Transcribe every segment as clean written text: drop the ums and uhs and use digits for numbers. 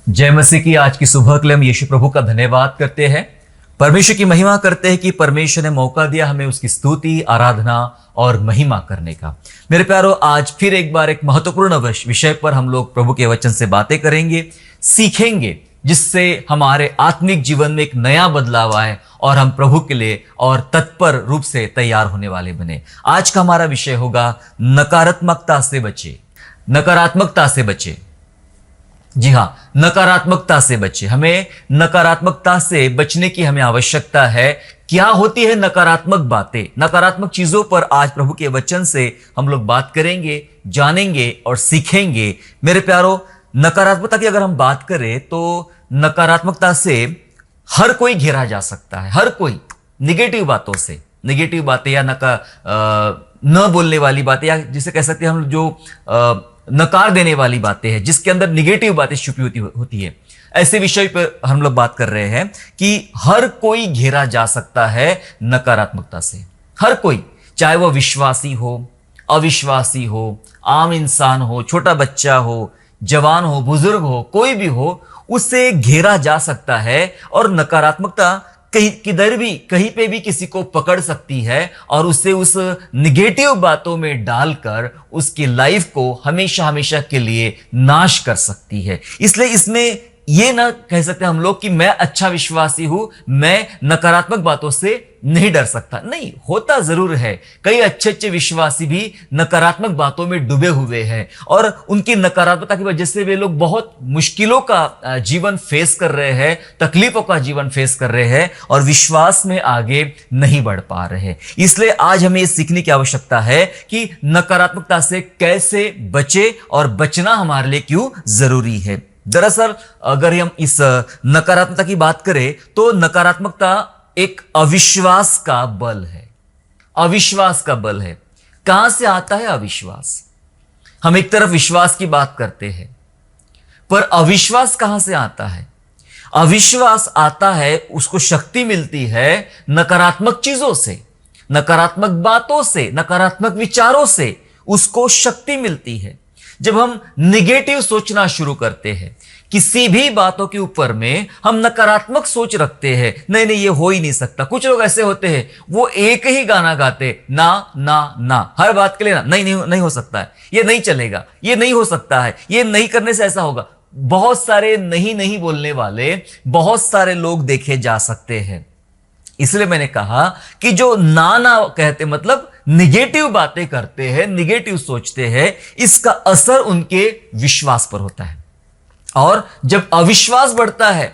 जय मसीह की। आज की सुबह के लिए हम यीशु प्रभु का धन्यवाद करते हैं, परमेश्वर की महिमा करते हैं कि परमेश्वर ने मौका दिया हमें उसकी स्तुति, आराधना और महिमा करने का। मेरे प्यारो, आज फिर एक बार एक महत्वपूर्ण विषय पर हम लोग प्रभु के वचन से बातें करेंगे, सीखेंगे, जिससे हमारे आत्मिक जीवन में एक नया बदलाव आए और हम प्रभु के लिए और तत्पर रूप से तैयार होने वाले बने। आज का हमारा विषय होगा नकारात्मकता से बचे। नकारात्मकता से बचे। जी हाँ, नकारात्मकता से बचे। हमें नकारात्मकता से बचने की हमें आवश्यकता है। क्या होती है नकारात्मक बातें, नकारात्मक चीजों पर आज प्रभु के वचन से हम लोग बात करेंगे, जानेंगे और सीखेंगे। मेरे प्यारो, नकारात्मकता की अगर हम बात करें तो नकारात्मकता से हर कोई घेरा जा सकता है। हर कोई निगेटिव बातों से, निगेटिव बातें या न बोलने वाली बातें, या जिसे कह सकते हैं हम जो नकार देने वाली बातें हैं, जिसके अंदर निगेटिव बातें छुपी होती है, ऐसे विषय पर हम लोग बात कर रहे हैं कि हर कोई घेरा जा सकता है नकारात्मकता से। हर कोई, चाहे वह विश्वासी हो, अविश्वासी हो, आम इंसान हो, छोटा बच्चा हो, जवान हो, बुजुर्ग हो, कोई भी हो, उससे घेरा जा सकता है। और नकारात्मकता कहीं किधर भी, कहीं पे भी किसी को पकड़ सकती है और उसे उस निगेटिव बातों में डालकर उसकी लाइफ को हमेशा हमेशा के लिए नाश कर सकती है। इसलिए इसमें ये ना कह सकते हम लोग कि मैं अच्छा विश्वासी हूं, मैं नकारात्मक बातों से नहीं डर सकता। नहीं, होता जरूर है। कई अच्छे अच्छे विश्वासी भी नकारात्मक बातों में डूबे हुए हैं और उनकी नकारात्मकता की वजह से वे लोग बहुत मुश्किलों का जीवन फेस कर रहे हैं, तकलीफों का जीवन फेस कर रहे हैं और विश्वास में आगे नहीं बढ़ पा रहे। इसलिए आज हमें ये सीखने की आवश्यकता है कि नकारात्मकता से कैसे बचे और बचना हमारे लिए क्यों जरूरी है। दरअसल अगर हम इस नकारात्मकता की बात करें तो नकारात्मकता एक अविश्वास का बल है। अविश्वास का बल है। कहां से आता है अविश्वास? हम एक तरफ विश्वास की बात करते हैं, पर अविश्वास कहां से आता है? अविश्वास आता है, उसको शक्ति मिलती है नकारात्मक चीजों से, नकारात्मक बातों से, नकारात्मक विचारों से उसको शक्ति मिलती है। जब हम निगेटिव सोचना शुरू करते हैं, किसी भी बातों के ऊपर में हम नकारात्मक सोच रखते हैं, नहीं नहीं ये हो ही नहीं सकता। कुछ लोग ऐसे होते हैं, वो एक ही गाना गाते, ना ना ना, हर बात के लिए ना, नहीं नहीं नहीं हो सकता है, ये नहीं चलेगा, ये नहीं हो सकता है, ये नहीं करने से ऐसा होगा। बहुत सारे नहीं नहीं बोलने वाले बहुत सारे लोग देखे जा सकते हैं। इसलिए मैंने कहा कि जो ना ना कहते, मतलब निगेटिव बातें करते हैं, निगेटिव सोचते हैं, इसका असर उनके विश्वास पर होता है। और जब अविश्वास बढ़ता है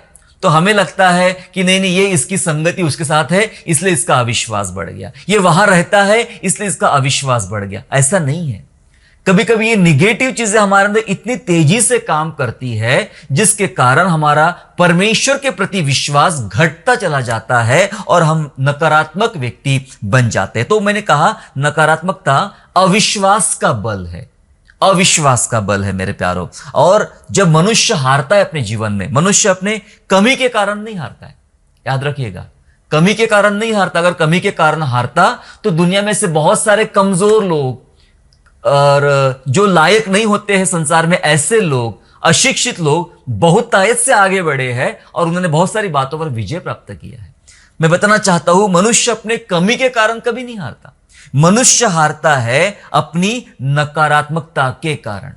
तो हमें लगता है कि नहीं नहीं ये इसकी संगति उसके साथ है, इसलिए इसका अविश्वास बढ़ गया, ये वहां रहता है इसलिए इसका अविश्वास बढ़ गया। ऐसा नहीं है। कभी कभी ये निगेटिव चीजें हमारे अंदर इतनी तेजी से काम करती है जिसके कारण हमारा परमेश्वर के प्रति विश्वास घटता चला जाता है और हम नकारात्मक व्यक्ति बन जाते हैं। तो मैंने कहा नकारात्मकता अविश्वास का बल है। अविश्वास का बल है मेरे प्यारो। और जब मनुष्य हारता है अपने जीवन में, मनुष्य अपने कमी के कारण नहीं हारता है, याद रखिएगा, कमी के कारण नहीं हारता। अगर कमी के कारण हारता तो दुनिया में से बहुत सारे कमजोर लोग और जो लायक नहीं होते हैं संसार में, ऐसे लोग, अशिक्षित लोग बहुतायत से आगे बढ़े हैं और उन्होंने बहुत सारी बातों पर विजय प्राप्त किया है। मैं बताना चाहता हूं, मनुष्य अपने कमी के कारण कभी नहीं हारता। मनुष्य हारता है अपनी नकारात्मकता के कारण।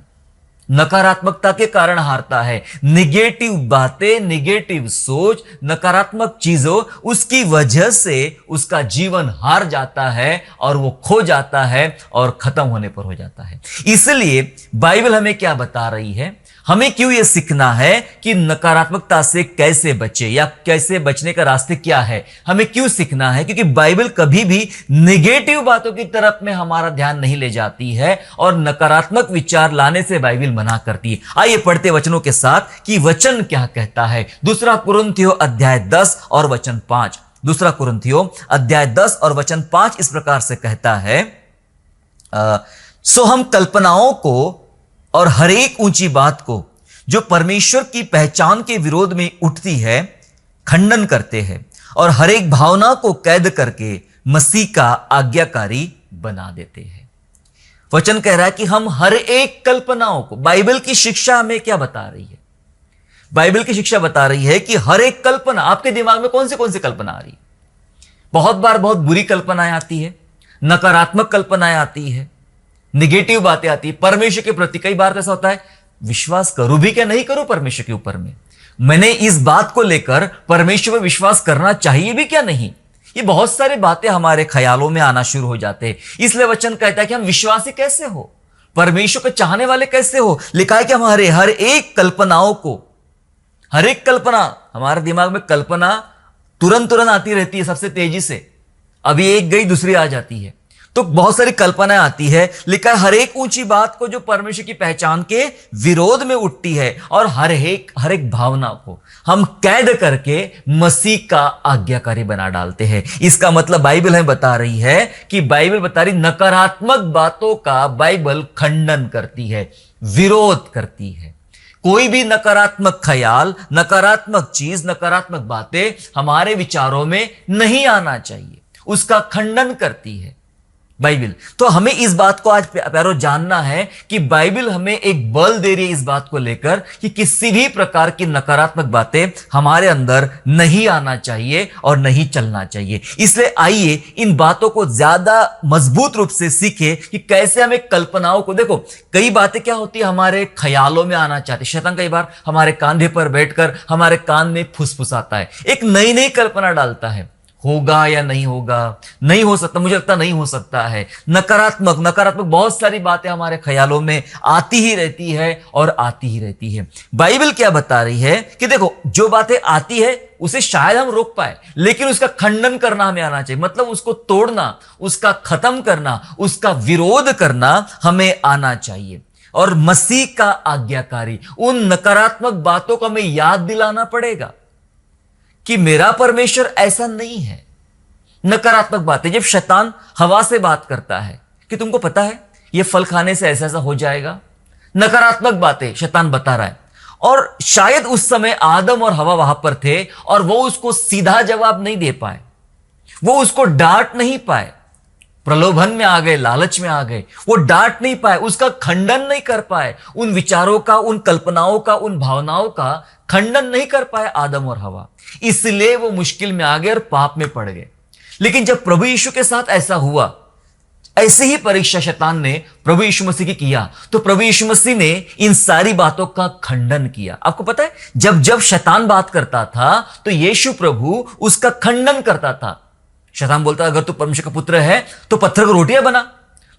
नकारात्मकता के कारण हारता है। निगेटिव बातें, निगेटिव सोच, नकारात्मक चीजों, उसकी वजह से उसका जीवन हार जाता है और वो खो जाता है और खत्म होने पर हो जाता है। इसलिए बाइबल हमें क्या बता रही है, हमें क्यों यह सीखना है कि नकारात्मकता से कैसे बचे या कैसे बचने का रास्ते क्या है, हमें क्यों सीखना है? क्योंकि बाइबल कभी भी निगेटिव बातों की तरफ में हमारा ध्यान नहीं ले जाती है और नकारात्मक विचार लाने से बाइबल मना करती है। आइए पढ़ते वचनों के साथ कि वचन क्या कहता है। दूसरा कुरिन्थियों अध्याय 10 और वचन 5। दूसरा कुरिन्थियों अध्याय 10 और वचन 5 इस प्रकार से कहता है, सो हम कल्पनाओं को और हर एक ऊंची बात को जो परमेश्वर की पहचान के विरोध में उठती है खंडन करते हैं और हर एक भावना को कैद करके मसीह का आज्ञाकारी बना देते हैं। वचन कह रहा है कि हम हर एक कल्पनाओं को, बाइबल की शिक्षा हमें क्या बता रही है? बाइबल की शिक्षा बता रही है कि हर एक कल्पना, आपके दिमाग में कौन सी कल्पना आ रही है? बहुत बार बहुत बुरी कल्पनाएं आती है, नकारात्मक कल्पनाएं आती है, निगेटिव बातें आती है परमेश्वर के प्रति। कई बार ऐसा होता है, विश्वास करूं भी क्या नहीं करूं परमेश्वर के ऊपर में, मैंने इस बात को लेकर परमेश्वर पर विश्वास करना चाहिए भी क्या नहीं, ये बहुत सारी बातें हमारे ख्यालों में आना शुरू हो जाते हैं। इसलिए वचन कहता है कि हम विश्वासी कैसे हो, परमेश्वर को चाहने वाले कैसे हो। लिखा है कि हमारे हर एक कल्पनाओं को, हर एक कल्पना, हमारे दिमाग में कल्पना तुरंत आती रहती है सबसे तेजी से, अभी एक गई दूसरी आ जाती है, तो बहुत सारी कल्पनाएं आती है। लिखा है हर एक ऊंची बात को जो परमेश्वर की पहचान के विरोध में उठती है, और हर एक भावना को हम कैद करके मसीह का आज्ञाकारी बना डालते हैं। इसका मतलब बाइबल हमें बता रही है कि बाइबल बता रही नकारात्मक बातों का बाइबल खंडन करती है, विरोध करती है। कोई भी नकारात्मक ख्याल, नकारात्मक चीज, नकारात्मक बातें हमारे विचारों में नहीं आना चाहिए, उसका खंडन करती है बाइबल। तो हमें इस बात को आज प्यारो जानना है कि बाइबल हमें एक बल दे रही है इस बात को लेकर कि किसी भी प्रकार की नकारात्मक बातें हमारे अंदर नहीं आना चाहिए और नहीं चलना चाहिए। इसलिए आइए इन बातों को ज्यादा मजबूत रूप से सीखे कि कैसे हमें कल्पनाओं को, देखो कई बातें क्या होती है हमारे ख्यालों में आना चाहती है। शैतान कई बार हमारे कांधे पर बैठकर हमारे कान में फुसफुसाता है, एक नई कल्पना डालता है, होगा या नहीं होगा, नहीं हो सकता, मुझे लगता नहीं हो सकता है। नकारात्मक बहुत सारी बातें हमारे ख्यालों में आती ही रहती है और आती ही रहती है। बाइबल क्या बता रही है कि देखो जो बातें आती है उसे शायद हम रोक पाए, लेकिन उसका खंडन करना हमें आना चाहिए, मतलब उसको तोड़ना, उसका खत्म करना, उसका विरोध करना हमें आना चाहिए। और मसीह का आज्ञाकारी उन नकारात्मक बातों को हमें याद दिलाना पड़ेगा कि मेरा परमेश्वर ऐसा नहीं है। नकारात्मक बातें, जब शैतान हवा से बात करता है कि तुमको पता है ये फल खाने से ऐसा ऐसा हो जाएगा, नकारात्मक बातें शैतान बता रहा है, और शायद उस समय आदम और हवा वहां पर थे और वो उसको सीधा जवाब नहीं दे पाए, वो उसको डांट नहीं पाए, प्रलोभन में आ गए, लालच में आ गए, वो डांट नहीं पाए, उसका खंडन नहीं कर पाए, उन विचारों का, उन कल्पनाओं का, उन भावनाओं का खंडन नहीं कर पाए आदम और हवा, इसलिए वो मुश्किल में आ गए और पाप में पड़ गए। लेकिन जब प्रभु यीशु के साथ ऐसा हुआ, ऐसे ही परीक्षा शैतान ने प्रभु यीशु मसीह की किया, तो प्रभु यीशु मसीह ने इन सारी बातों का खंडन किया। आपको पता है जब शैतान बात करता था तो यीशु प्रभु उसका खंडन करता था। शैतान बोलता अगर तू परमेश्वर का पुत्र है तो पत्थर को रोटियां बना,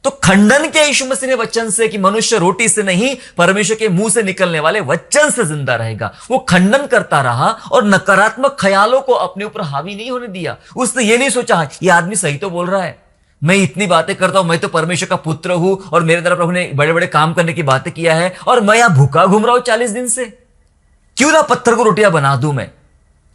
तो खंडन किया यीशु मसीह ने वचन से कि मनुष्य रोटी से नहीं परमेश्वर के मुंह से निकलने वाले वचन से जिंदा रहेगा। वो खंडन करता रहा और नकारात्मक ख्यालों को अपने ऊपर हावी नहीं होने दिया। उसने ये नहीं सोचा ये आदमी सही तो बोल रहा है, मैं इतनी बातें करता हूं, मैं तो परमेश्वर का पुत्र हूं और मेरे द्वारा प्रभु ने बड़े बड़े काम करने की बातें किया है और मैं यहां भूखा घूम रहा हूं 40 दिन से, क्यों ना पत्थर को रोटियां बना दूं मैं,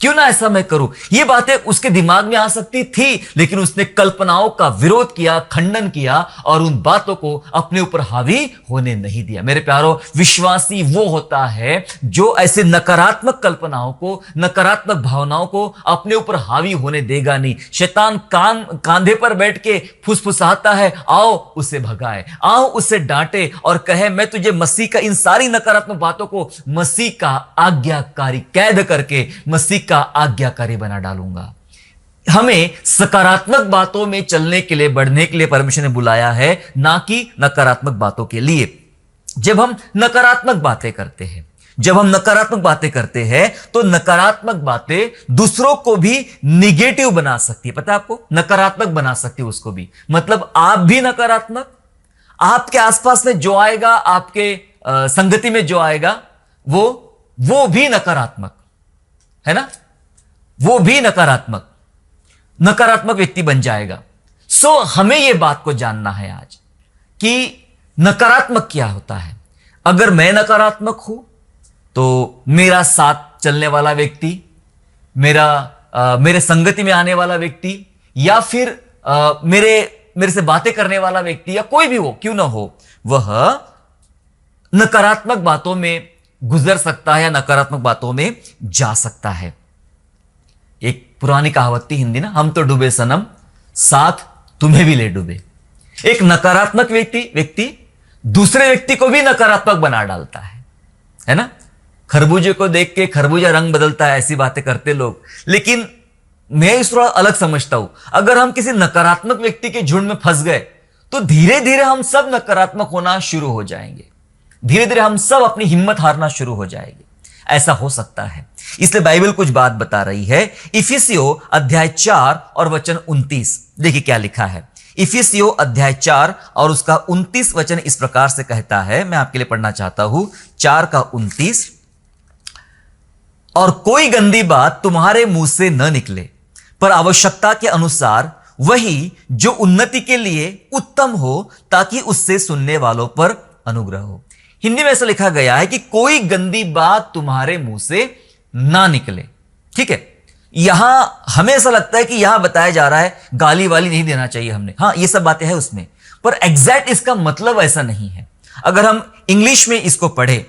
क्यों ना ऐसा मैं करूं। ये बातें उसके दिमाग में आ सकती थी, लेकिन उसने कल्पनाओं का विरोध किया, खंडन किया और उन बातों को अपने ऊपर हावी होने नहीं दिया। मेरे प्यारो, विश्वासी वो होता है जो ऐसे नकारात्मक कल्पनाओं को, नकारात्मक भावनाओं को अपने ऊपर हावी होने देगा नहीं। शैतान कांधे पर बैठ के फुसफुसाता है, आओ उसे भगाए, आओ उसे डांटे और कहे मैं तुझे मसीह का, इन सारी नकारात्मक बातों को मसीह का आज्ञाकारी कैद करके मसीह का आज्ञाकारी बना डालूंगा। हमें सकारात्मक बातों में चलने के लिए, बढ़ने के लिए परमेश्वर ने बुलाया है, ना कि नकारात्मक बातों के लिए। जब हम नकारात्मक बातें करते हैं, तो नकारात्मक बातें दूसरों को भी निगेटिव बना सकती है। पता है आपको, नकारात्मक बना सकती है उसको भी, मतलब आप भी नकारात्मक, आपके आसपास में जो आएगा, आपके संगति में जो आएगा वो भी नकारात्मक है ना, वो भी नकारात्मक व्यक्ति बन जाएगा। सो हमें यह बात को जानना है आज कि नकारात्मक क्या होता है। अगर मैं नकारात्मक हूं तो मेरा साथ चलने वाला व्यक्ति, मेरे संगति में आने वाला व्यक्ति, या फिर मेरे से बातें करने वाला व्यक्ति, या कोई भी हो, क्यों ना हो, वह नकारात्मक बातों में गुजर सकता है या नकारात्मक बातों में जा सकता है। एक पुरानी कहावत थी हिंदी ना, हम तो डूबे सनम साथ तुम्हें भी ले डूबे। एक नकारात्मक व्यक्ति दूसरे व्यक्ति को भी नकारात्मक बना डालता है ना। खरबूजे को देख के खरबूजा रंग बदलता है, ऐसी बातें करते लोग। लेकिन मैं इस थोड़ा अलग समझता हूं। अगर हम किसी नकारात्मक व्यक्ति के झुंड में फंस गए तो धीरे धीरे हम सब नकारात्मक होना शुरू हो जाएंगे, धीरे धीरे हम सब अपनी हिम्मत हारना शुरू हो जाएंगे। ऐसा हो सकता है, इसलिए बाइबल कुछ बात बता रही है। इफिसियों अध्याय 4 और वचन 29, देखिए क्या लिखा है। इफिसियों अध्याय 4 और उसका 29 वचन इस प्रकार से कहता है, मैं आपके लिए पढ़ना चाहता हूं। 4 का 29, और कोई गंदी बात तुम्हारे मुंह से न निकले, पर आवश्यकता के अनुसार वही जो उन्नति के लिए उत्तम हो, ताकि उससे सुनने वालों पर अनुग्रह हो। हिंदी में ऐसा लिखा गया है कि कोई गंदी बात तुम्हारे मुंह से ना निकले। ठीक है, यहां हमें ऐसा लगता है कि यहां बताया जा रहा है गाली वाली नहीं देना चाहिए हमने, हाँ ये सब बातें हैं उसमें, पर एग्जैक्ट इसका मतलब ऐसा नहीं है। अगर हम इंग्लिश में इसको पढ़े,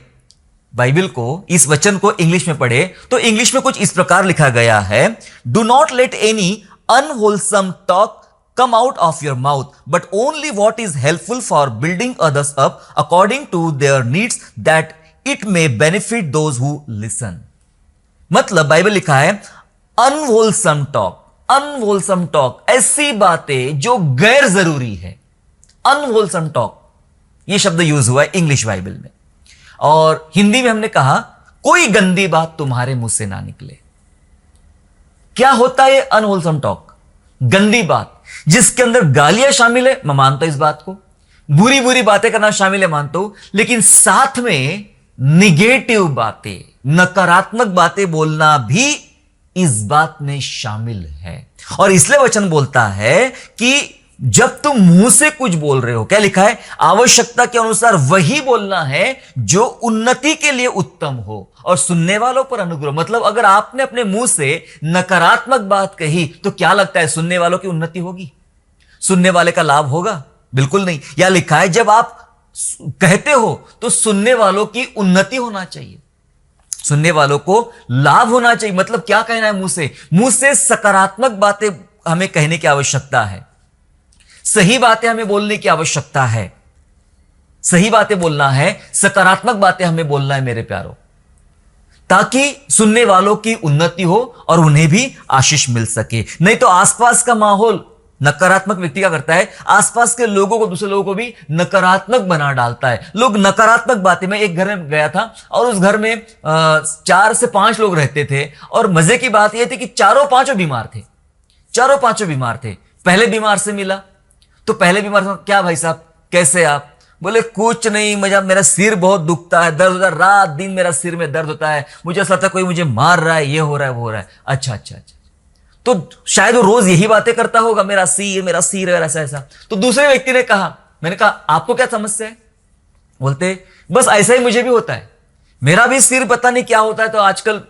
बाइबल को, इस वचन को इंग्लिश में पढ़े, तो इंग्लिश में कुछ इस प्रकार लिखा गया है, do not let any unwholesome talk come out of your mouth, but only what is helpful for building others up according to their needs, that it may benefit those who listen। मतलब Bible लिखा है unwholesome talk, unwholesome talk, ऐसी बातें जो गैर जरूरी है। Unwholesome talk, यह शब्द यूज हुआ है इंग्लिश बाइबल में। और हिंदी में हमने कहा कोई गंदी बात तुम्हारे मुंह से ना निकले। क्या होता है अनहोलसम टॉक? गंदी बात जिसके अंदर गालियां शामिल है, मैं मानता हूं इस बात को, बुरी बुरी बातें करना शामिल है, मानता हूं, लेकिन साथ में निगेटिव बातें, नकारात्मक बातें बोलना भी इस बात में शामिल है। और इसलिए वचन बोलता है कि जब तुम मुंह से कुछ बोल रहे हो, क्या लिखा है, आवश्यकता के अनुसार वही बोलना है जो उन्नति के लिए उत्तम हो और सुनने वालों पर अनुग्रह। मतलब अगर आपने अपने मुंह से नकारात्मक बात कही तो क्या लगता है सुनने वालों की उन्नति होगी, सुनने वाले का लाभ होगा? बिल्कुल नहीं। या लिखा है जब आप कहते हो तो सुनने वालों की उन्नति होना चाहिए, सुनने वालों को लाभ होना चाहिए। मतलब क्या कहना है मुंह से? मुंह से सकारात्मक बातें हमें कहने की आवश्यकता है, सही बातें हमें बोलने की आवश्यकता है, सही बातें बोलना है, सकारात्मक बातें हमें बोलना है मेरे प्यारों, ताकि सुनने वालों की उन्नति हो और उन्हें भी आशीष मिल सके। नहीं तो आसपास का माहौल, नकारात्मक व्यक्ति क्या करता है, आसपास के लोगों को, दूसरे लोगों को भी नकारात्मक बना डालता है। लोग नकारात्मक बातें, मैं एक घर में गया था और उस घर में 4 से 5 लोग रहते थे, और मजे की बात यह थी कि चारों पांचों बीमार थे, चारों पांचों बीमार थे। पहले बीमार से मिला तो पहले बीमार से, क्या भाई साहब कैसे आप? बोले कुछ नहीं, मेरा सिर बहुत दुखता है, दर्द होता है, रात दिन मेरा सिर में दर्द होता है, मुझे ऐसा लगता है कोई मुझे मार रहा है, ये हो रहा है, वो हो रहा है। अच्छा अच्छा अच्छा, तो शायद वो रोज यही बातें करता होगा, मेरा सिर है, ऐसा ऐसा। तो दूसरे व्यक्ति ने कहा, मैंने कहा आपको क्या समस्या है? बोलते बस ऐसा ही मुझे भी होता है, मेरा भी सिर पता नहीं क्या होता है, तो आजकल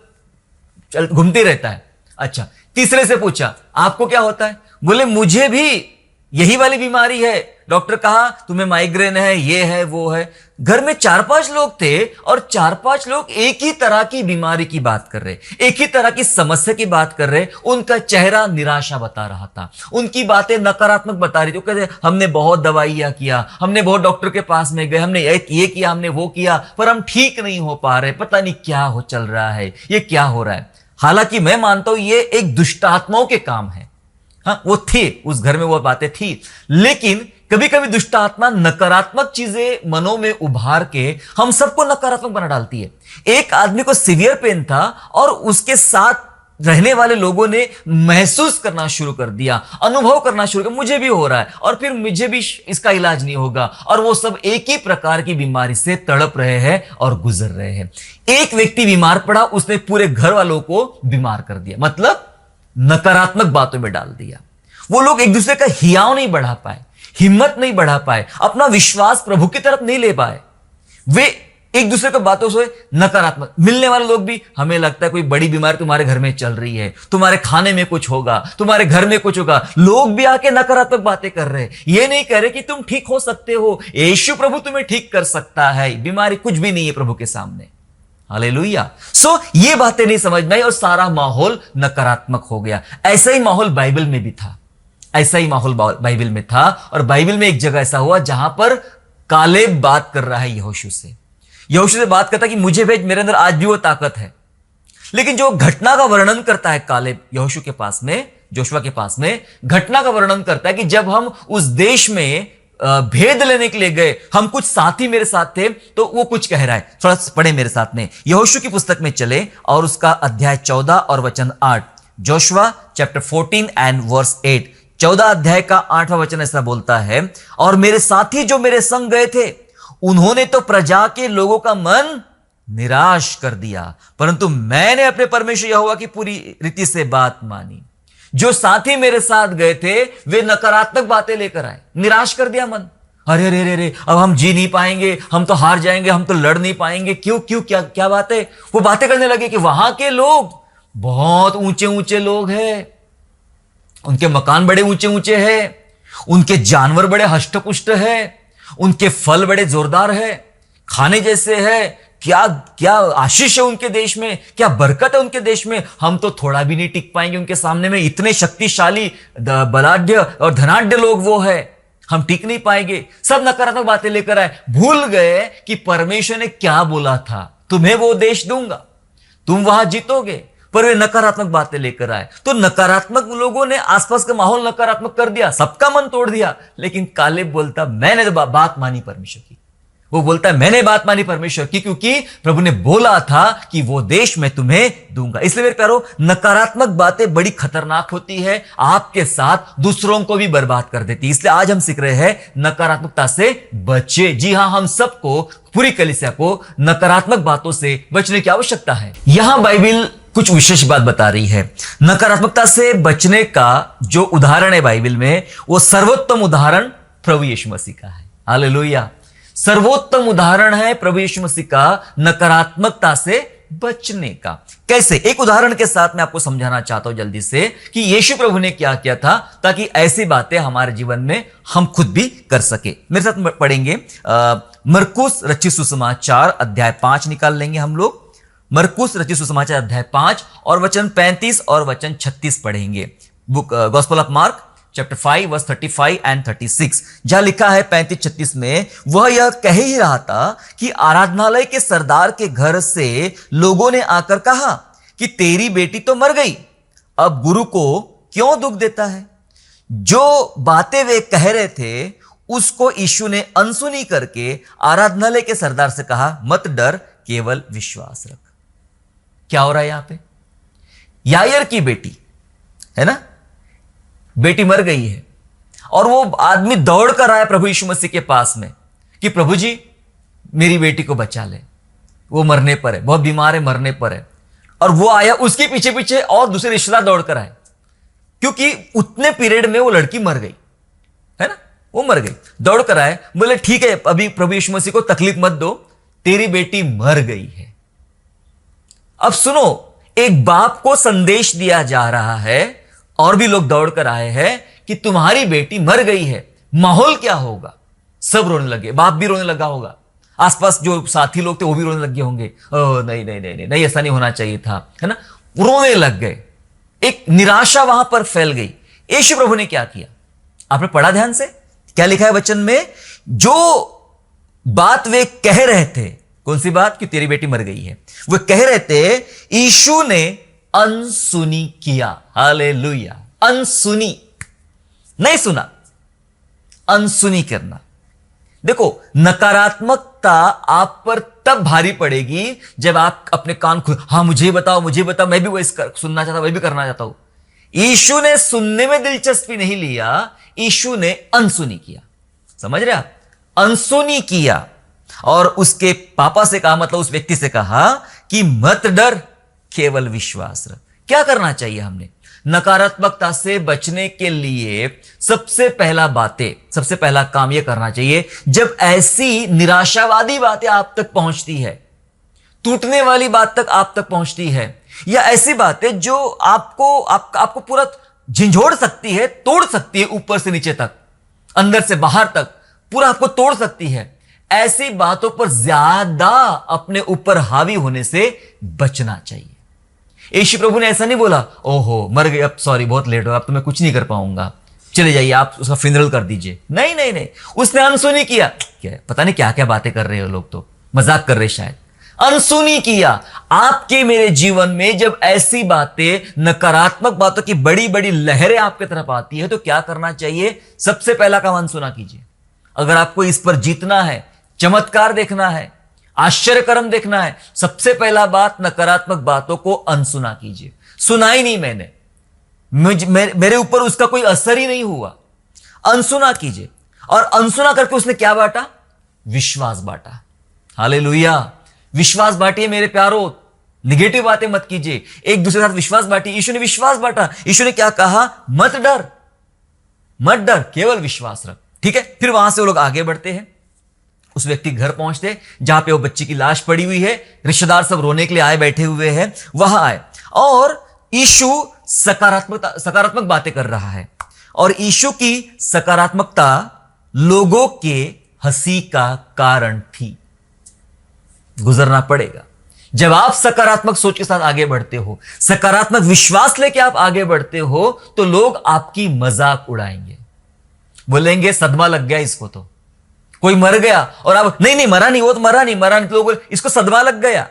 घूमते रहता है। अच्छा, तीसरे से पूछा आपको क्या होता है? बोले मुझे भी यही वाली बीमारी है, डॉक्टर कहा तुम्हें माइग्रेन है, ये है, वो है। घर में 4-5 लोग थे और 4-5 लोग एक ही तरह की बीमारी की बात कर रहे, एक ही तरह की समस्या की बात कर रहे। उनका चेहरा निराशा बता रहा था, उनकी बातें नकारात्मक बता रही थी। कहते हमने बहुत दवाइयां किया, हमने बहुत डॉक्टर के पास में गए, हमने ये किया, हमने वो किया, पर हम ठीक नहीं हो पा रहे, पता नहीं क्या हो चल रहा है, ये क्या हो रहा है। हालांकि मैं मानता हूं ये एक दुष्ट आत्माओं के काम है। हाँ, वो थे उस घर में, वो बातें थी, लेकिन कभी कभी दुष्ट आत्मा नकारात्मक चीजें मनों में उभार के हम सबको नकारात्मक बना डालती है। एक आदमी को सीवियर पेन था और उसके साथ रहने वाले लोगों ने महसूस करना शुरू कर दिया, अनुभव करना शुरू कर, मुझे भी हो रहा है और फिर मुझे भी इसका इलाज नहीं होगा, और वो सब एक ही प्रकार की बीमारी से तड़प रहे हैं और गुजर रहे हैं। एक व्यक्ति बीमार पड़ा, उसने पूरे घर वालों को बीमार कर दिया, मतलब नकारात्मक बातों में डाल दिया। वो लोग एक दूसरे का हियाव नहीं बढ़ा पाए, हिम्मत नहीं बढ़ा पाए, अपना विश्वास प्रभु की तरफ नहीं ले पाए। वे एक दूसरे को बातों से नकारात्मक, मिलने वाले लोग भी, हमें लगता है कोई बड़ी बीमारी तुम्हारे घर में चल रही है, तुम्हारे खाने में कुछ होगा, तुम्हारे घर में कुछ होगा, लोग भी आके नकारात्मक बातें कर रहे हैं। ये नहीं कह रहे कि तुम ठीक हो सकते हो, यीशु प्रभु तुम्हें ठीक कर सकता है, बीमारी कुछ भी नहीं है प्रभु के सामने। हालेलुया। सो ये बातें नहीं समझ में आई और सारा माहौल नकारात्मक हो गया। ऐसा ही माहौल बाइबल में भी था, ऐसा ही माहौल बाइबल में था। और बाइबल में एक जगह ऐसा हुआ जहां पर कालेब बात कर रहा है यहोशू से। यहोशू से बात करता है कि मुझे भेज, मेरे अंदर आज भी वो ताकत है। लेकिन जो घटना का वर्णन करता है कालेब यहोशू के पास में, जोशुआ के पास में, घटना का वर्णन करता है कि जब हम उस देश में भेद लेने के लिए गए, हम कुछ साथी मेरे साथ थे, तो वो कुछ कह रहा है। थोड़ा पढ़े मेरे साथ में, यहोशू की पुस्तक में चले और उसका अध्याय 14 और वचन 8। Joshua chapter 14 and verse 8। 14 अध्याय का 8वां वचन ऐसा बोलता है, और मेरे साथी जो मेरे संग गए थे, उन्होंने तो प्रजा के लोगों का मन निराश कर दिया, परंतु मैंने अपने परमेश्वर यहोवा की पूरी रीति से बात मानी। जो साथी मेरे साथ गए थे वे नकारात्मक बातें लेकर आए, निराश कर दिया मन। अरे रे रे रे, अब हम जी नहीं पाएंगे, हम तो हार जाएंगे, हम तो लड़ नहीं पाएंगे। क्यों क्यों, क्या क्या बात है? वो बातें करने लगे कि वहां के लोग बहुत ऊंचे ऊंचे लोग हैं, उनके मकान बड़े ऊंचे ऊंचे हैं, उनके जानवर बड़े हष्टपुष्ट हैं, उनके फल बड़े जोरदार है, खाने जैसे है। क्या क्या आशीष है उनके देश में, क्या बरकत है उनके देश में। हम तो थोड़ा भी नहीं टिक पाएंगे उनके सामने में, इतने शक्तिशाली बलाढ्य और धनाढ्य लोग वो है, हम टिक नहीं पाएंगे। सब नकारात्मक बातें लेकर आए, भूल गए कि परमेश्वर ने क्या बोला था, तुम्हें वो देश दूंगा, तुम वहां जीतोगे। पर वे नकारात्मक बातें लेकर आए, तो नकारात्मक लोगों ने आसपास का माहौल नकारात्मक कर दिया, सबका मन तोड़ दिया। लेकिन कालेब बोलता मैंने तो बात मानी परमेश्वर की। वो बोलता है मैंने बात मानी परमेश्वर की, क्योंकि प्रभु ने बोला था कि वो देश मैं तुम्हें दूंगा। इसलिए मेरे प्यारो, नकारात्मक बातें बड़ी खतरनाक होती है, आपके साथ दूसरों को भी बर्बाद कर देती है। इसलिए आज हम सीख रहे हैं नकारात्मकता से बचे। जी हां, हम सबको, पूरी कलीसिया को नकारात्मक बातों से बचने की आवश्यकता है। यहां बाइबल कुछ विशेष बात बता रही है। नकारात्मकता से बचने का जो उदाहरण है बाइबल में, वो सर्वोत्तम उदाहरण प्रभु यीशु मसीह का है। हालेलुया। सर्वोत्तम उदाहरण है प्रभु यीशु मसीह का नकारात्मकता से बचने का। कैसे? एक उदाहरण के साथ मैं आपको समझाना चाहता हूं जल्दी से कि यीशु प्रभु ने क्या किया था, ताकि ऐसी बातें हमारे जीवन में हम खुद भी कर सके। मेरे साथ पढ़ेंगे मरकुस रचित सुसमाचार अध्याय 5 निकाल लेंगे हम लोग। मरकुस रचित सुसमाचार अध्याय 5 और वचन 35 और वचन 36 पढ़ेंगे। Book gospel of Mark chapter 5 verse 35 and 36, जहां लिखा है 35-36 में, वह यह कह ही रहा था कि आराधनालय के सरदार के घर से लोगों ने आकर कहा कि तेरी बेटी तो मर गई, अब गुरु को क्यों दुख देता है। जो बातें वे कह रहे थे उसको यीशु ने अनसुनी करके आराधनालय के सरदार से कहा, मत डर, केवल विश्वास रख। क्या हो रहा है यहां पे? यायर की बेटी है ना, बेटी मर गई है, और वो आदमी दौड़ कर आया प्रभु यीशु मसीह के पास में कि प्रभु जी मेरी बेटी को बचा ले, वो मरने पर है, बहुत बीमार है, मरने पर है। और वो आया, उसके पीछे पीछे और दूसरे रिश्तेदार दौड़ कर आए, क्योंकि उतने पीरियड में वो लड़की मर गई है ना, वो मर गई। दौड़ कर आए, बोले ठीक है, अभी प्रभु यीशु मसीह को तकलीफ मत दो, तेरी बेटी मर गई है। अब सुनो, एक बाप को संदेश दिया जा रहा है और भी लोग दौड़ कर आए हैं कि तुम्हारी बेटी मर गई है। माहौल क्या होगा? सब रोने लगे, बाप भी रोने लगा होगा, आसपास जो साथी लोग थे वो भी रोने लगे होंगे। ओ नहीं नहीं नहीं नहीं, नहीं ऐसा नहीं होना चाहिए था, है ना, रोने लग गए। एक निराशा वहां पर फैल गई। यीशु प्रभु ने क्या किया? आपने पढ़ा ध्यान से, क्या लिखा है वचन में? जो बात वे कह रहे थे, कौन सी बात? कि तेरी बेटी मर गई है, वो कह रहे थे, यीशु ने अनसुनी किया। हालेलुया। अनसुनी, नहीं सुना, अनसुनी करना। देखो, नकारात्मकता आप पर तब भारी पड़ेगी जब आप अपने कान खुद, हाँ मुझे बताओ, मुझे बताओ, मैं भी वो सुनना चाहता, मैं भी करना चाहता हूं। यीशु ने सुनने में दिलचस्पी नहीं लिया, यीशु ने अनसुनी किया। समझ रहे आप? अनसुनी किया, और उसके पापा से कहा, मतलब उस व्यक्ति से कहा कि मत डर, केवल विश्वास रख। क्या करना चाहिए हमने नकारात्मकता से बचने के लिए? सबसे पहला काम यह करना चाहिए, जब ऐसी निराशावादी बातें आप तक पहुंचती है, टूटने वाली बात तक आप तक पहुंचती है, या ऐसी बातें जो आपको पूरा झंझोड़ सकती है, तोड़ सकती है, ऊपर से नीचे तक, अंदर से बाहर तक पूरा आपको तोड़ सकती है, ऐसी बातों पर ज्यादा अपने ऊपर हावी होने से बचना चाहिए। यीशु प्रभु ने ऐसा नहीं बोला, ओहो मर गई, अब सॉरी बहुत लेट हो, अब तो मैं कुछ नहीं कर पाऊंगा, चले जाइए आप उसका फ्यूनरल कर दीजिए। नहीं नहीं नहीं, उसने अनसुनी किया। क्या पता नहीं क्या क्या बातें कर रहे हो लोग, तो मजाक कर रहे शायद, अनसुनी किया। आपके मेरे जीवन में जब ऐसी बातें, नकारात्मक बातों की बड़ी बड़ी लहरें आपके तरफ आती है तो क्या करना चाहिए? सबसे पहला काम अनसुना कीजिए। अगर आपको इस पर जीतना है, चमत्कार देखना है, आश्चर्य कर्म देखना है, सबसे पहला बात, नकारात्मक बातों को अनसुना कीजिए। सुना ही नहीं मैंने, मेरे ऊपर उसका कोई असर ही नहीं हुआ, अनसुना कीजिए। और अनसुना करके उसने क्या बांटा? विश्वास बांटा। हालेलुया, विश्वास बांटिए मेरे प्यारो, निगेटिव बातें मत कीजिए, एक दूसरे के साथ विश्वास बांटिए। यीशु ने विश्वास बांटा। यीशु ने क्या कहा? मत डर, मत डर, केवल विश्वास रख। ठीक है, फिर वहां से वो लोग आगे बढ़ते हैं, उस व्यक्ति के घर पहुंचते जहां पे वो बच्ची की लाश पड़ी हुई है, रिश्तेदार सब रोने के लिए आए बैठे हुए हैं, वहां आए और यीशु सकारात्मक बातें कर रहा है। और यीशु की सकारात्मकता लोगों के हंसी का कारण थी। गुजरना पड़ेगा। जब आप सकारात्मक सोच के साथ आगे बढ़ते हो, सकारात्मक विश्वास लेके आप आगे बढ़ते हो, तो लोग आपकी मजाक उड़ाएंगे, बोलेंगे सदमा लग गया इसको, तो कोई मर गया और आप नहीं मरा नहीं, वो तो मरा नहीं, तो लोग इसको सदमा लग गया,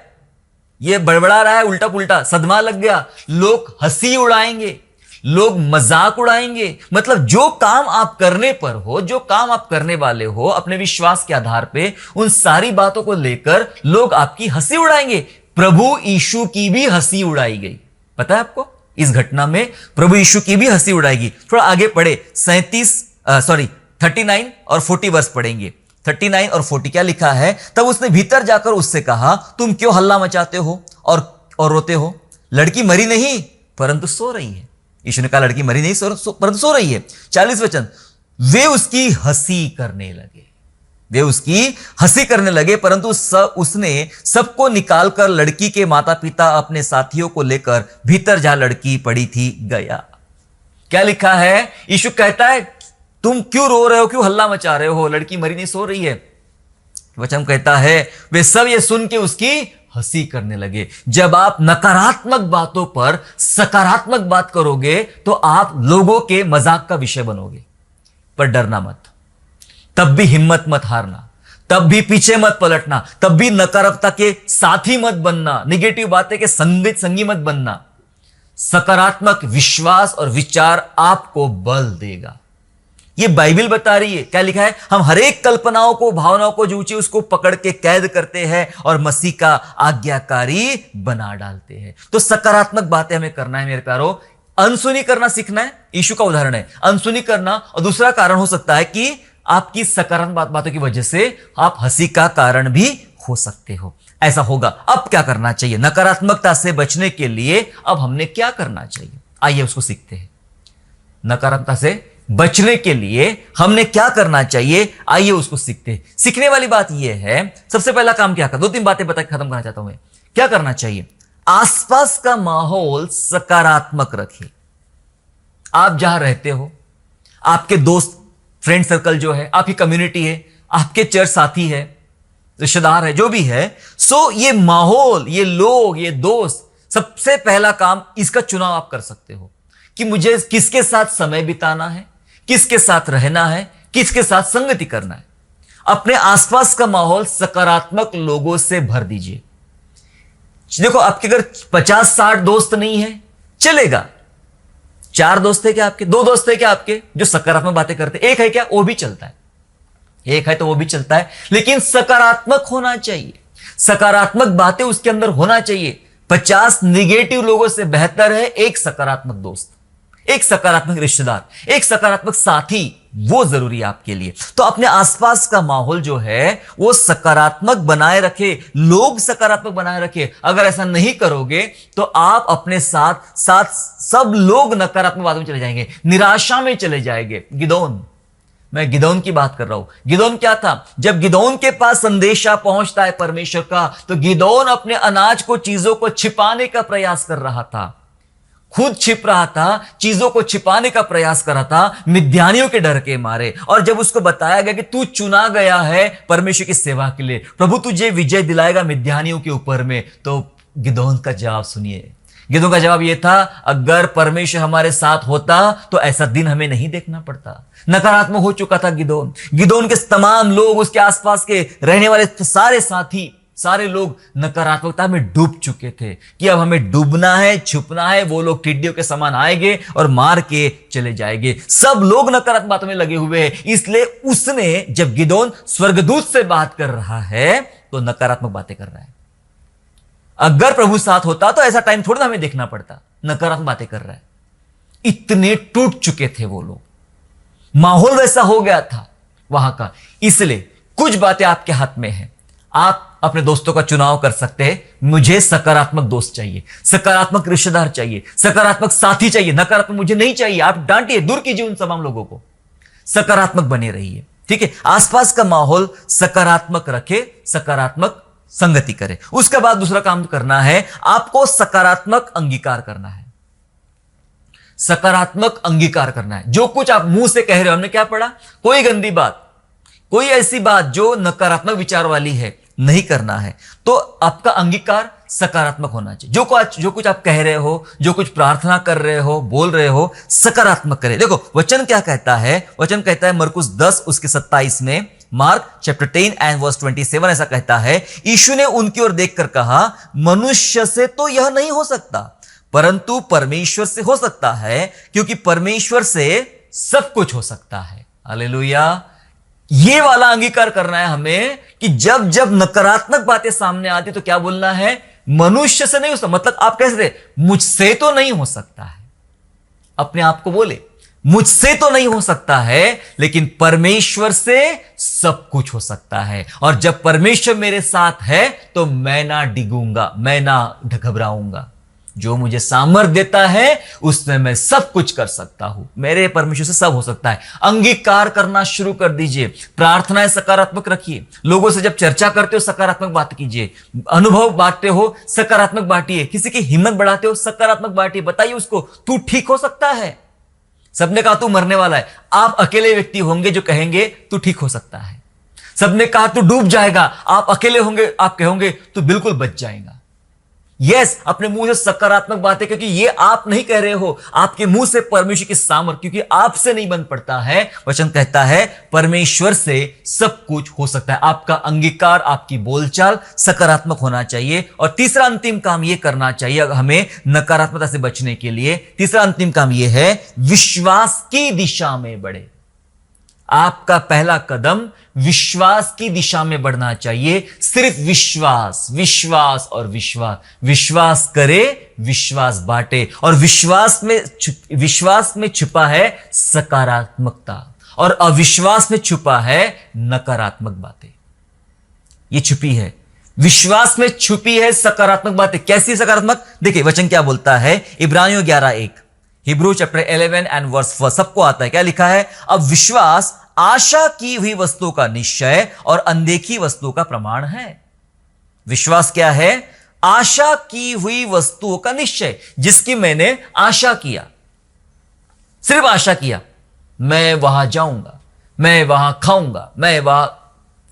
ये बड़बड़ा रहा है उल्टा पुल्टा, सदमा लग गया। लोग हंसी उड़ाएंगे, लोग मजाक उड़ाएंगे। मतलब जो काम आप करने पर हो, जो काम आप करने वाले हो, अपने विश्वास के आधार पे, उन सारी बातों को लेकर लोग आपकी हंसी उड़ाएंगे। प्रभु यीशु की भी हंसी उड़ाई गई। पता है आपको, इस घटना में प्रभु यीशु की भी हंसी उड़ाएगी। थोड़ा आगे पढ़े, 39 और 40 वर्ष पढ़ेंगे। 39 और 40 क्या लिखा है? तब उसने भीतर जाकर उससे कहा, तुम क्यों हल्ला मचाते हो और रोते हो? लड़की मरी नहीं परंतु सो रही है। यीशु ने कहा लड़की मरी नहीं परंतु सो रही है। 40 वचन, वे उसकी हंसी करने लगे, परंतु उसने सबको निकालकर लड़की के माता पिता अपने साथियों को लेकर भीतर जहां लड़की पड़ी थी गया। क्या लिखा है? यीशु कहता है तुम क्यों रो रहे हो, क्यों हल्ला मचा रहे हो? लड़की मरी नहीं, सो रही है। वचन कहता है वे सब ये सुन के उसकी हंसी करने लगे। जब आप नकारात्मक बातों पर सकारात्मक बात करोगे तो आप लोगों के मजाक का विषय बनोगे। पर डरना मत, तब भी हिम्मत मत हारना, तब भी पीछे मत पलटना, तब भी नकारात्मकता के साथी मत बनना, निगेटिव बातें के संगी मत बनना। सकारात्मक विश्वास और विचार आपको बल देगा। ये बाइबल बता रही है। क्या लिखा है? हम हर एक कल्पनाओं को, भावनाओं को जो ऊंची उसको पकड़ के कैद करते हैं और मसीह का आज्ञाकारी बना डालते हैं। तो सकारात्मक बातें हमें करना है मेरे प्यारो। अनसुनी करना सीखना है। यीशु का उदाहरण है अनसुनी करना। और दूसरा कारण हो सकता है कि आपकी सकारात्मक बातों की वजह से आप हंसी का कारण भी हो सकते हो। ऐसा होगा। अब क्या करना चाहिए? नकारात्मकता से बचने के लिए अब हमने क्या करना चाहिए? आइए उसको सीखते हैं। नकारात्मकता से बचने के लिए हमने क्या करना चाहिए, आइए उसको सीखते हैं। सीखने वाली बात यह है, सबसे पहला काम क्या कर, 2-3 बातें बता के खत्म करना चाहता हूं मैं। क्या करना चाहिए? आसपास का माहौल सकारात्मक रखिए। आप जहां रहते हो, आपके दोस्त फ्रेंड सर्कल जो है, आपकी कम्युनिटी है, आपके चर्च साथी है, रिश्तेदार है, जो भी है, सो ये माहौल, ये लोग, ये दोस्त, सबसे पहला काम इसका चुनाव आप कर सकते हो कि मुझे किसके साथ समय बिताना है, किसके साथ रहना है, किसके साथ संगति करना है। अपने आसपास का माहौल सकारात्मक लोगों से भर दीजिए। देखो, आपके अगर 50-60 दोस्त नहीं है, चलेगा। 4 दोस्त है क्या आपके? 2 दोस्त है क्या आपके जो सकारात्मक बातें करते? 1 है क्या? वो भी चलता है। 1 है तो वो भी चलता है, लेकिन सकारात्मक होना चाहिए। सकारात्मक बातें उसके अंदर होना चाहिए। 50 निगेटिव लोगों से बेहतर है 1 सकारात्मक दोस्त, 1 सकारात्मक रिश्तेदार, 1 सकारात्मक साथी। वो जरूरी है आपके लिए। तो अपने आसपास का माहौल जो है वो सकारात्मक बनाए रखे, लोग सकारात्मक बनाए रखे। अगर ऐसा नहीं करोगे तो आप अपने साथ सब लोग नकारात्मक बातों में चले जाएंगे, निराशा में चले जाएंगे। मैं गिदोन की बात कर रहा हूं। गिदोन क्या था? जब गिदोन के पास संदेशा पहुंचता है परमेश्वर का, तो गिदोन अपने अनाज को, चीजों को छिपाने का प्रयास कर रहा था, खुद छिप रहा था, चीजों को छिपाने का प्रयास कर रहा था, मिद्यानियों के डर के मारे। और जब उसको बताया गया कि तू चुना गया है परमेश्वर की सेवा के लिए, प्रभु तुझे विजय दिलाएगा मिद्यानियों के ऊपर में, तो गिदोन का जवाब सुनिए। गिदोन का जवाब यह था, अगर परमेश्वर हमारे साथ होता तो ऐसा दिन हमें नहीं देखना पड़ता। नकारात्मक हो चुका था गिदोन। गिदोन के तमाम लोग, उसके आसपास के रहने वाले सारे साथी, सारे लोग नकारात्मकता में डूब चुके थे कि अब हमें डूबना है, छुपना है, वो लोग टिड्डियों के समान आएंगे और मार के चले जाएंगे। सब लोग नकारात्मक बातों में लगे हुए हैं। इसलिए उसने, जब गिदोन स्वर्गदूत से बात कर रहा है तो नकारात्मक बातें कर रहा है। अगर प्रभु साथ होता तो ऐसा टाइम थोड़ा ना हमें देखना पड़ता। नकारात्मक बातें कर रहा है। इतने टूट चुके थे वो लोग, माहौल वैसा हो गया था वहां का। इसलिए कुछ बातें आपके हाथ में हैं। आप अपने दोस्तों का चुनाव कर सकते हैं। मुझे सकारात्मक दोस्त चाहिए, सकारात्मक रिश्तेदार चाहिए, सकारात्मक साथी चाहिए, नकारात्मक मुझे नहीं चाहिए। आप डांटिए, दूर कीजिए उन तमाम लोगों को। सकारात्मक बने रहिए, ठीक है। आसपास का माहौल सकारात्मक रखे, सकारात्मक संगति करे। उसके बाद दूसरा काम करना है, आपको सकारात्मक अंगीकार करना है। सकारात्मक अंगीकार करना है। जो कुछ आप मुंह से कह रहे हो, हमने क्या पढ़ा, कोई गंदी बात, कोई ऐसी बात जो नकारात्मक विचार वाली है, नहीं करना है। तो आपका अंगीकार सकारात्मक होना चाहिए। जो कुछ आप कह रहे हो, जो कुछ प्रार्थना कर रहे हो, बोल रहे हो, सकारात्मक करें। देखो वचन क्या कहता है, वचन कहता है मरकुस 10 उसके 27 में, मार्क चैप्टर 10 एंड वर्स 27 ऐसा कहता है, यीशु ने उनकी ओर देखकर कहा, मनुष्य से तो यह नहीं हो सकता, परंतु परमेश्वर से हो सकता है, क्योंकि परमेश्वर से सब कुछ हो सकता है। हालेलुया। ये वाला अंगीकार करना है हमें कि जब जब नकारात्मक बातें सामने आती तो क्या बोलना है, मनुष्य से नहीं हो सकता। मतलब आप कैसे रहे, मुझसे तो नहीं हो सकता है। अपने आप को बोले, मुझसे तो नहीं हो सकता है, लेकिन परमेश्वर से सब कुछ हो सकता है। और जब परमेश्वर मेरे साथ है तो मैं ना डिगूंगा, मैं ना घबराऊंगा। जो मुझे सामर्थ देता है उसमें मैं सब कुछ कर सकता हूं। मेरे परमेश्वर से सब हो सकता है। अंगीकार करना शुरू कर दीजिए। प्रार्थनाएं सकारात्मक रखिए। लोगों से जब चर्चा करते हो सकारात्मक बात कीजिए। अनुभव बांटते हो सकारात्मक बांटिए। किसी की हिम्मत बढ़ाते हो सकारात्मक बांटिए। बताइए उसको, तू ठीक हो सकता है। सबने कहा तू मरने वाला है, आप अकेले व्यक्ति होंगे जो कहेंगे तू ठीक हो सकता है। सबने कहा तू डूब जाएगा, आप अकेले होंगे, आप कहोगे तू बिल्कुल बच जाएगा। यस, अपने मुंह से सकारात्मक बातें, क्योंकि ये आप नहीं कह रहे हो, आपके मुंह से परमेश्वर की सामर्थ, क्योंकि आपसे नहीं बन पड़ता है। वचन कहता है परमेश्वर से सब कुछ हो सकता है। आपका अंगीकार, आपकी बोलचाल सकारात्मक होना चाहिए। और तीसरा अंतिम काम यह करना चाहिए हमें नकारात्मकता से बचने के लिए। तीसरा अंतिम काम यह है, विश्वास की दिशा में बढ़े। आपका पहला कदम विश्वास की दिशा में बढ़ना चाहिए। सिर्फ विश्वास, विश्वास और विश्वास। विश्वास करे, विश्वास बांटे। और विश्वास में छुपा है सकारात्मकता, और अविश्वास में छुपा है नकारात्मक बातें। ये छुपी है, विश्वास में छुपी है सकारात्मक बातें। कैसी सकारात्मक? देखिए वचन क्या बोलता है, इब्रानियों 11:1, हिब्रू चैप्टर 11 एंड वर्स 1, सबको आता है। क्या लिखा है? अब विश्वास आशा की हुई वस्तुओं का निश्चय और अनदेखी वस्तुओं का प्रमाण है। विश्वास क्या है? आशा की हुई वस्तुओं का निश्चय, जिसकी मैंने आशा किया, सिर्फ आशा किया, मैं वहां जाऊंगा, मैं वहां खाऊंगा, मैं वहां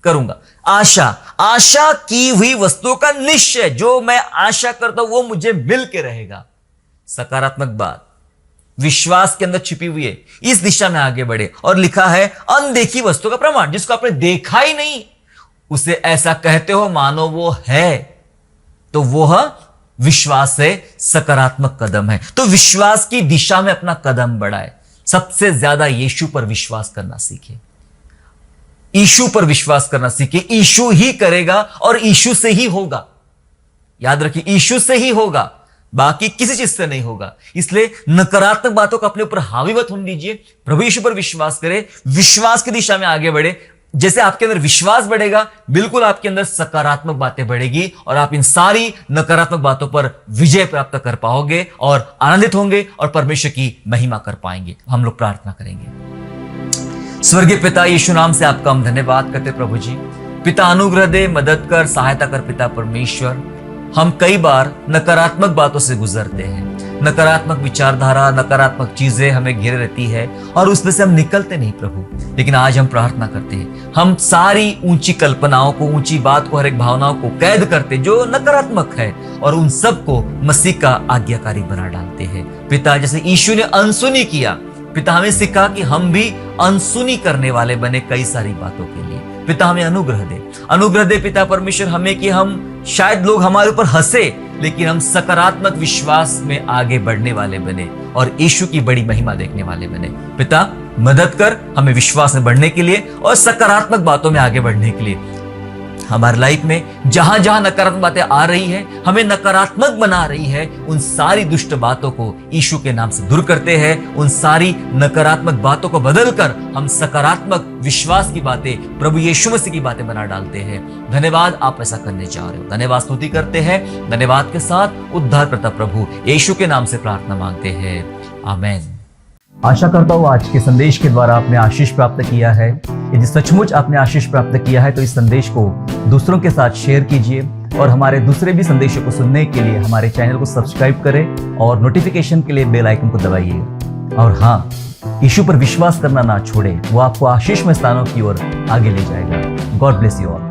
करूंगा। आशा की हुई वस्तुओं का निश्चय, जो मैं आशा करता हूं वो मुझे मिल के रहेगा। सकारात्मक बात विश्वास के अंदर छिपी हुई है। इस दिशा में आगे बढ़े। और लिखा है अनदेखी वस्तु का प्रमाण, जिसको आपने देखा ही नहीं, उसे ऐसा कहते हो मानो वो है, तो वह विश्वास से सकारात्मक कदम है। तो विश्वास की दिशा में अपना कदम बढ़ाए। सबसे ज्यादा यीशु पर विश्वास करना सीखे। यीशु पर विश्वास करना सीखे। यीशु ही करेगा और यीशु से ही होगा। याद रखिए, यीशु से ही होगा, बाकी किसी चीज से नहीं होगा। इसलिए नकारात्मक बातों को अपने ऊपर हावी मत होने दीजिए। प्रभु यीशु पर विश्वास करें, विश्वास की दिशा में आगे बढ़े। जैसे आपके अंदर विश्वास बढ़ेगा, बिल्कुल आपके अंदर सकारात्मक बातें बढ़ेगी और आप इन सारी नकारात्मक बातों पर विजय प्राप्त कर पाओगे और आनंदित होंगे और परमेश्वर की महिमा कर पाएंगे। हम लोग प्रार्थना करेंगे। स्वर्गीय पिता, यीशु नाम से आपका हम धन्यवाद करते प्रभु जी। पिता अनुग्रह दे, मदद कर, सहायता कर पिता परमेश्वर। हम कई बार नकारात्मक बातों से गुजरते हैं, नकारात्मक विचारधारा, नकारात्मक चीजें हमें घेरे रहती है और उसमें से हम निकलते नहीं प्रभु। लेकिन आज हम प्रार्थना करते हैं, हम सारी ऊंची कल्पनाओं को, ऊंची बात को, हर एक भावनाओं को कैद करते जो नकारात्मक है और उन सबको मसीह का आज्ञाकारी बना डालते हैं। पिता, जैसे यीशु ने अनसुनी किया, पिता हमें सिखा कि हम भी अनसुनी करने वाले बने कई सारी बातों के लिए। पिता हमें अनुग्रह दे पिता परमेश्वर हमें, कि हम शायद लोग हमारे ऊपर हंसे लेकिन हम सकारात्मक विश्वास में आगे बढ़ने वाले बने और यीशु की बड़ी महिमा देखने वाले बने। पिता मदद कर हमें विश्वास में बढ़ने के लिए और सकारात्मक बातों में आगे बढ़ने के लिए। हमारे लाइफ में जहां जहां नकारात्मक बातें आ रही है, हमें नकारात्मक बना रही है, उन सारी दुष्ट बातों को यीशु के नाम से दूर करते हैं। उन सारी नकारात्मक बातों को बदलकर हम सकारात्मक विश्वास की बातें, प्रभु यीशु मसीह की बातें बना डालते हैं। धन्यवाद, आप ऐसा करने जा रहे हो। धन्यवाद स्तुति करते हैं। धन्यवाद के साथ उद्धारकर्ता प्रभु यीशु के नाम से प्रार्थना मांगते हैं, आमीन। आशा करता हूँ आज के संदेश के द्वारा आपने आशीष प्राप्त किया है। यदि सचमुच आपने आशीष प्राप्त किया है तो इस संदेश को दूसरों के साथ शेयर कीजिए और हमारे दूसरे भी संदेशों को सुनने के लिए हमारे चैनल को सब्सक्राइब करें और नोटिफिकेशन के लिए बेल आइकन को दबाइए। और हाँ, यीशु पर विश्वास करना ना छोड़े, वो आपको आशीषमय स्थानों की ओर आगे ले जाएगा। God bless you all.